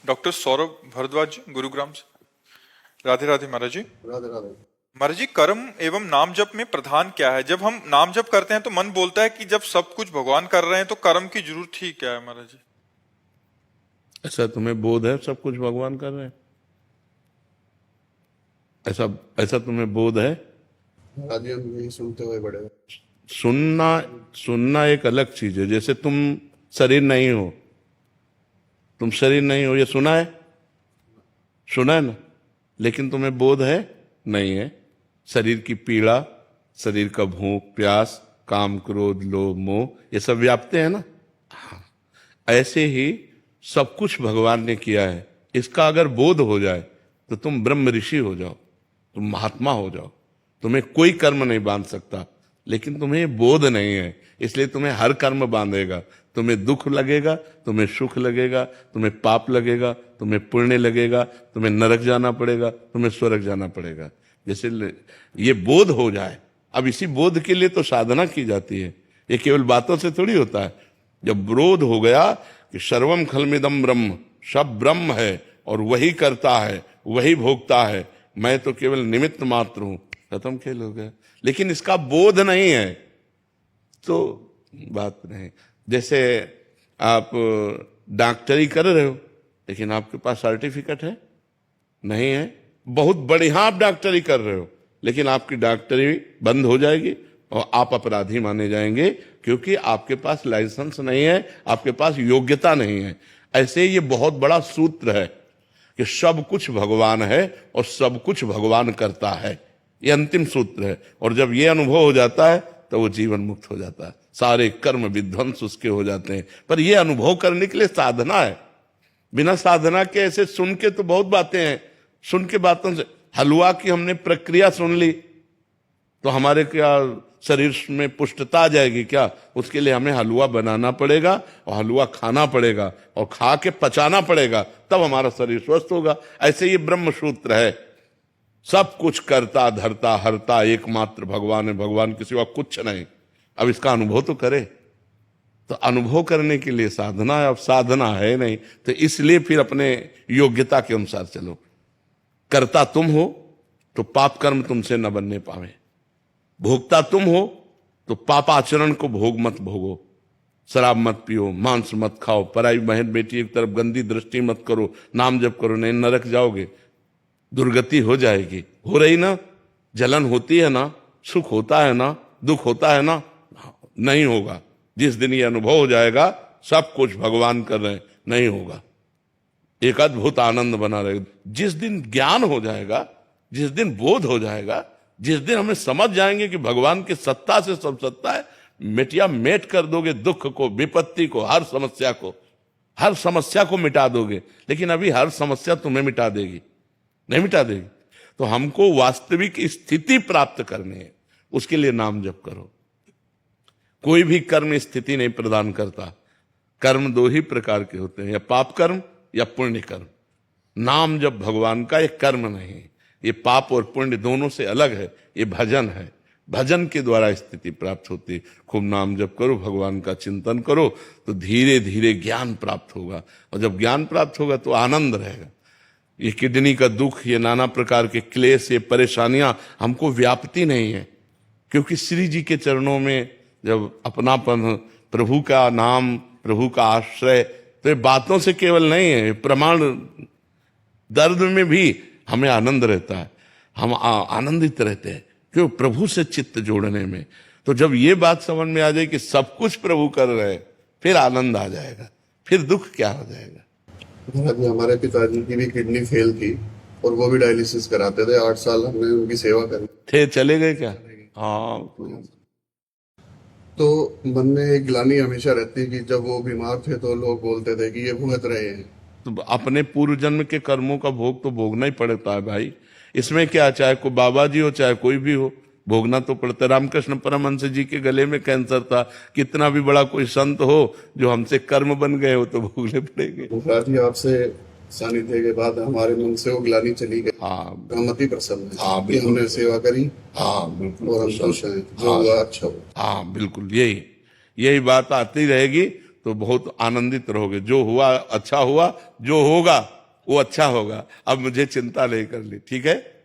Doctor Saurabh Bhardwaj, Gurugram से। राधे राधे महाराज जी। राधे राधे। महाराज जी, कर्म एवं नाम जप में प्रधान क्या है? जब हम नाम जप करते हैं तो मन बोलता है कि जब सब कुछ भगवान कर रहे हैं तो कर्म की जरूरत ही क्या है महाराज जी? ऐसा तुम्हें बोध है सब कुछ भगवान कर रहे हैं? ऐसा ऐसा तुम्हें बोध है? आज हम यही सुनते हुए बड़े। सुनना सुनना एक अलग चीज है। जैसे तुम शरीर नहीं हो, तुम शरीर नहीं हो, ये सुना है? सुना है ना? लेकिन तुम्हें बोध है? नहीं है। शरीर की पीड़ा, शरीर का भूख प्यास, काम क्रोध लोभ मोह, ये सब व्याप्ते हैं ना। हाँ। ऐसे ही सब कुछ भगवान ने किया है। इसका अगर बोध हो जाए तो तुम ब्रह्म ऋषि हो जाओ, तुम महात्मा हो जाओ। तुम्हें कोई कर्म नहीं बांध सकता, लेकिन तुम्हें बोध नहीं है, इसलिए तुम्हें हर कर्म बांधेगा। तुम्हें दुख लगेगा, तुम्हें सुख लगेगा, तुम्हें पाप लगेगा, तुम्हें पुण्य लगेगा, तुम्हें नरक जाना पड़ेगा, तुम्हें स्वर्ग जाना पड़ेगा। जैसे ये बोध हो जाए। अब इसी बोध के लिए तो साधना की जाती है, ये केवल बातों से थोड़ी होता है। जब बोध हो गया कि सर्वम खलमिदम ब्रह्म, सब ब्रह्म है और वही करता है, वही भोगता है, मैं तो केवल निमित्त मात्र हूं, खत्म खेल हो गया। लेकिन इसका बोध नहीं है तो बात नहीं। जैसे आप डॉक्टरी कर रहे हो, लेकिन आपके पास सर्टिफिकेट है? नहीं है। बहुत बढ़िया आप डॉक्टरी कर रहे हो, लेकिन आपकी डॉक्टरी बंद हो जाएगी और आप अपराधी माने जाएंगे, क्योंकि आपके पास लाइसेंस नहीं है, आपके पास योग्यता नहीं है। ऐसे ये बहुत बड़ा सूत्र है कि सब कुछ भगवान है और सब कुछ भगवान करता है। ये अंतिम सूत्र है। और जब ये अनुभव हो जाता है तो वो जीवन मुक्त हो जाता है, सारे कर्म विध्वंस उसके हो जाते हैं। पर ये अनुभव करने के लिए साधना है। बिना साधना के ऐसे सुन के तो बहुत बातें हैं, सुन के बातों से हलवा की हमने प्रक्रिया सुन ली तो हमारे क्या शरीर में पुष्टता आ जाएगी क्या? उसके लिए हमें हलवा बनाना पड़ेगा और हलवा खाना पड़ेगा और खा के पचाना पड़ेगा, तब हमारा शरीर स्वस्थ होगा। ऐसे ये ब्रह्म सूत्र है। सब कुछ करता धरता हरता एकमात्र भगवान है, भगवान के सिवा कुछ नहीं। अब इसका अनुभव तो करे। तो अनुभव करने के लिए साधना है। अब साधना है नहीं तो इसलिए फिर अपने योग्यता के अनुसार चलो। करता तुम हो तो पाप कर्म तुमसे न बनने पावे, भोगता तुम हो तो पाप आचरण को भोग मत भोगो। शराब मत पियो, मांस मत खाओ, पराई बहन बेटी एक तरफ गंदी दृष्टि मत करो, नाम जप करो, नहीं नरक जाओगे, दुर्गति हो जाएगी। हो रही ना? जलन होती है ना? सुख होता है ना? दुख होता है ना? नहीं होगा। जिस दिन ये अनुभव हो जाएगा सब कुछ भगवान कर रहे हैं, नहीं होगा। एक अद्भुत आनंद बना रहेगा। जिस दिन ज्ञान हो जाएगा, जिस दिन बोध हो जाएगा, जिस दिन हमें समझ जाएंगे कि भगवान की सत्ता से सब सत्ता है, मिटिया मेट कर दोगे दुख को, विपत्ति को, हर समस्या को मिटा दोगे। लेकिन अभी हर समस्या तुम्हें मिटा देगी? नहीं मिटा देगी। तो हमको वास्तविक स्थिति प्राप्त करनी है, उसके लिए नाम जप करो। कोई भी कर्म स्थिति नहीं प्रदान करता। कर्म दो ही प्रकार के होते हैं, या पाप कर्म या पुण्य कर्म। नाम जप भगवान का एक कर्म नहीं, ये पाप और पुण्य दोनों से अलग है। ये भजन है, भजन के द्वारा स्थिति प्राप्त होती है। खूब नाम जप करो, भगवान का चिंतन करो, तो धीरे धीरे ज्ञान प्राप्त होगा। और जब ज्ञान प्राप्त होगा तो आनंद रहेगा। ये किडनी का दुख, ये नाना प्रकार के क्लेश, ये परेशानियां हमको व्याप्ति नहीं है, क्योंकि श्री जी के चरणों में जब अपनापन, प्रभु का नाम, प्रभु का आश्रय, तो ये बातों से केवल नहीं है, प्रमाण। दर्द में भी हमें आनंद रहता है, हम आनंदित रहते हैं, क्यों? प्रभु से चित्त जोड़ने में। तो जब ये बात समझ में आ जाए कि सब कुछ प्रभु कर रहे हैं, फिर आनंद आ जाएगा, फिर दुख क्या हो जाएगा। महाराज जी, हमारे पिताजी की भी किडनी फेल थी और वो भी डायलिसिस कराते थे। 8 साल हमने उनकी सेवा करी। थे चले गए क्या? हाँ। तो मन में एक ग्लानि हमेशा रहती कि जब वो बीमार थे तो लोग बोलते थे कि ये भुगत रहे हैं। तो अपने पूर्व जन्म के कर्मों का भोग तो भोगना ही पड़ता है भाई। इसमें क्या, चाहे कोई बाबा जी हो चाहे कोई भी हो, भोगना तो पड़ता है। रामकृष्ण परमहंस जी के गले में कैंसर था, कितना भी बड़ा कोई संत हो, जो हमसे कर्म बन गए हो तो भोगने पड़ेंगे। महाराज जी, आपसे सानिध्य के बाद हमारे मन से वो ग्लानि चली गई। हाँ, हम अति प्रसन्न है। हाँ, कि हमने सेवा करी। हाँ बिल्कुल। और हम खुश हैं, जो हुआ अच्छा हो। हाँ बिल्कुल, यही बात आती रहेगी तो बहुत आनंदित रहोगे। जो हुआ अच्छा हुआ, जो होगा वो अच्छा होगा। अब मुझे चिंता नहीं करनी, ठीक है।